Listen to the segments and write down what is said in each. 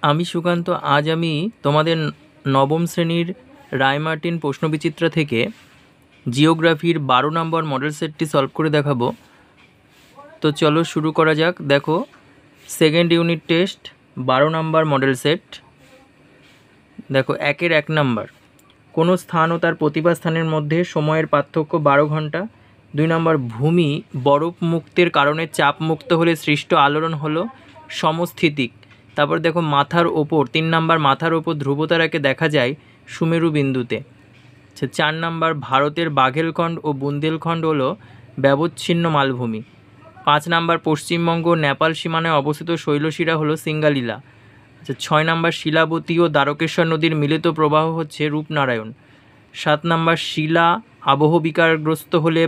আমি সুকান্ত। আজ আমি তোমাদের নবম শ্রেণীর রায়মার্টিন প্রশ্নবিচিত্রা থেকে জিওগ্রাফির 12 নম্বর মডেল সেটটি সলভ করে দেখাবো। তো চলো শুরু করা যাক। দেখো, সেকেন্ড ইউনিট টেস্ট 12 নম্বর মডেল সেট। দেখো, 1 নম্বর, কোনো স্থান ও তার প্রতিভা স্থানের মধ্যে সময়ের পার্থক্য 12 ঘন্টা। 2 নম্বর, ভূমি বরফ মুক্তের কারণে চাপ মুক্ত হলে সৃষ্ট আলোড়ন হলো সমস্থিতিক। তারপর দেখো, মাথার ওপর 3 নম্বর, মাথার ওপর ধ্রুবতারাকে দেখা যায় সুমেরু বিন্দুতে। 4 নম্বর, ভারতের বাঘেলখণ্ড ও বুন্দেলখণ্ড হলো ব্যবচ্ছিন্ন মালভূমি। 5 নম্বর, পশ্চিমবঙ্গ ও নেপাল সীমানায় অবস্থিত শৈলশিরা হলো সিঙ্গালীলা। 6 নম্বর, শিলাবতী ও দ্বারকেশ্বর নদীর মিলিত প্রবাহ হচ্ছে রূপনারায়ণ। 7 নম্বর, শিলা আবহবিকারগ্রস্ত হলে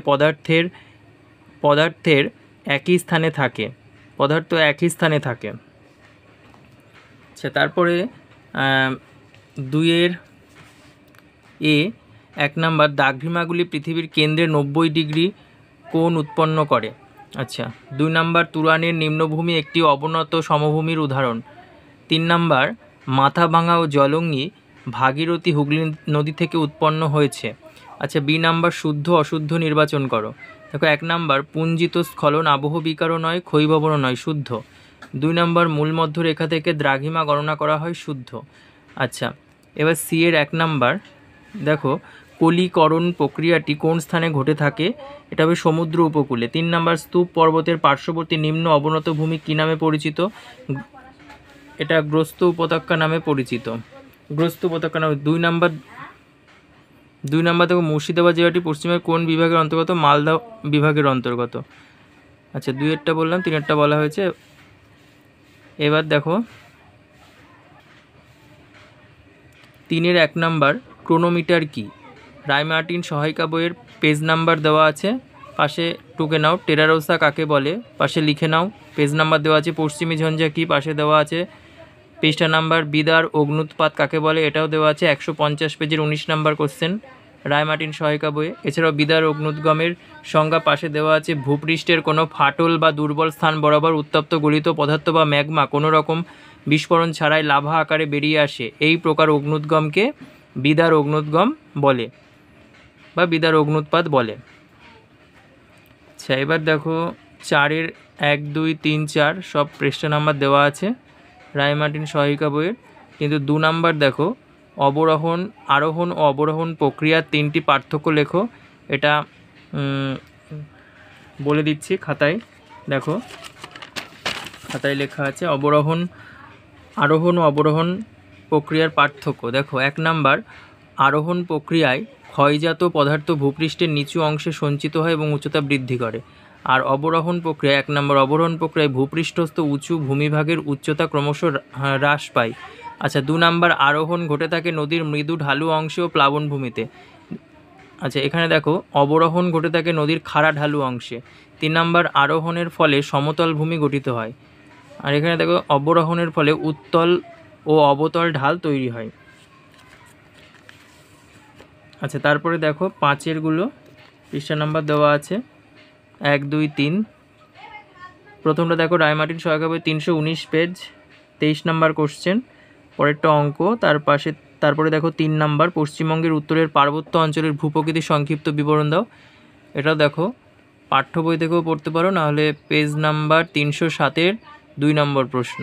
পদার্থের একই স্থানে থাকে, পদার্থ একই স্থানে থাকে। আচ্ছা, তারপরে 2 1 নম্বর, দাঘ্রিমাগুলি পৃথিবীর কেন্দ্রে 90 ডিগ্রি কোণ উৎপন্ন করে। আচ্ছা, 2 নম্বর, তুরানের নিম্নভূমি একটি অবনত সমভূমির উদাহরণ। 3 নম্বর, মাথাভাঙা ও জলঙ্গি ভাগীরথী হুগলি নদী থেকে উৎপন্ন হয়েছে। আচ্ছা, বি নাম্বার, শুদ্ধ অশুদ্ধ নির্বাচন করো। দেখো, 1 নম্বর, পুঞ্জিত স্খলন আবহবিকারও নয়, ক্ষয়ীভবনও নয়, শুদ্ধ। 2 নম্বর, মূল মধ্যরেখা থেকে দ্রাঘিমা গণনা করা হয়, শুদ্ধ। আচ্ছা, এবার সি এর 1 নম্বর, দেখো, কলিকরণ প্রক্রিয়াটি কোন স্থানে ঘটে থাকে? এটা হবে সমুদ্র উপকূলে। 3 নম্বর, স্তূপ পর্বতের পার্শ্ববর্তী নিম্ন অবনত ভূমি কী নামে পরিচিত? এটা গ্রস্ত উপত্যকা নামে পরিচিত। গ্রস্ত উপত্যকা নামে। 2 নম্বর দেখো, মুর্শিদাবাদ জেলাটি পশ্চিমের কোন বিভাগের অন্তর্গত? মালদা বিভাগের অন্তর্গত। আচ্ছা, 2 বললাম, 3 বলা হয়েছে। এবার দেখো, 3 1 নম্বর, ক্রোনোমিটার কি? রায়মার্টিন সহায়িকা বইয়ের পেজ নাম্বার দেওয়া আছে, পাশে টুকে নাও। টেরারোসা কাকে বলে? পাশে লিখে নাও। পেজ নাম্বার দেওয়া আছে। পশ্চিমী ঝঞ্ঝা কি? পাশে দেওয়া আছে। পৃষ্ঠা নাম্বার, বিদার অগ্নুৎপাত কাকে বলে? এটাও দেওয়া আছে 150 পেজের 19 নম্বর কোশ্চেন রায়মার্টিন সহায়িকা বইয়ে। এছাড়াও বিদার অগ্নুদ্গমের সংজ্ঞা পাশে দেওয়া আছে। ভূপৃষ্ঠের কোনো ফাটল বা দুর্বল স্থান বরাবর উত্তপ্ত গলিত পদার্থ বা ম্যাগমা কোনো রকম বিস্ফোরণ ছাড়াই লাভা আকারে বেরিয়ে আসে, এই প্রকার অগ্নুদ্গমকে বিদার অগ্নুদ্গম বলে বা বিদার অগ্নুৎপাত বলে। আচ্ছা, এবার দেখো, 4 1 2 3 4 সব পৃষ্ঠা নাম্বার দেওয়া আছে রায়মার্টিন সহায়িকা বইয়ের। কিন্তু 2 নম্বর দেখো, অবরোহণ, আরোহণ ও অবরোহণ প্রক্রিয়ার 3টি পার্থক্য লেখো। এটা বলে দিচ্ছি খাতায়। দেখো, খাতায় লেখা আছে আরোহণ ও অবরোহণ প্রক্রিয়ার পার্থক্য। দেখো, 1 নম্বর, আরোহণ প্রক্রিয়ায় ক্ষয়জাত পদার্থ ভূপৃষ্ঠের নিচু অংশে সঞ্চিত হয় এবং উচ্চতা বৃদ্ধি করে। আর অবরোহণ প্রক্রিয়া, 1 নম্বর, অবরোহণ প্রক্রিয়ায় ভূপৃষ্ঠস্থ উঁচু ভূমিভাগের উচ্চতা ক্রমশ হ্রাস পায়। আচ্ছা, 2 নম্বর, আরোহণ ঘটে থাকে নদীর মৃদু ঢালু অংশে ও প্লাবনভূমিতে। আচ্ছা, এখানে দেখো, অবরোহণ ঘটে থাকে নদীর খাড়া ঢালু অংশে। 3 নম্বর, আরোহণের ফলে সমতল ভূমি গঠিত হয়। আর এখানে দেখো, অবরোহণের ফলে উত্তল ও অবতল ঢাল তৈরি হয়। আচ্ছা, তারপরে দেখো, 5 পৃষ্ঠা নাম্বার দেওয়া আছে 1 2 3। প্রথমটা দেখো, রায়মার্টিন সহায়িকা বই 319 পেজ, 23 নম্বর কোশ্চেন। পরেরটা অঙ্ক। তারপরে দেখো, 3 নম্বর, পশ্চিমবঙ্গের উত্তরের পার্বত্য অঞ্চলের ভূপ্রকৃতির সংক্ষিপ্ত বিবরণ দাও। এটাও দেখো, পাঠ্য বই থেকেও পড়তে পারো, নাহলে পেজ নাম্বার 307 2 নম্বর প্রশ্ন।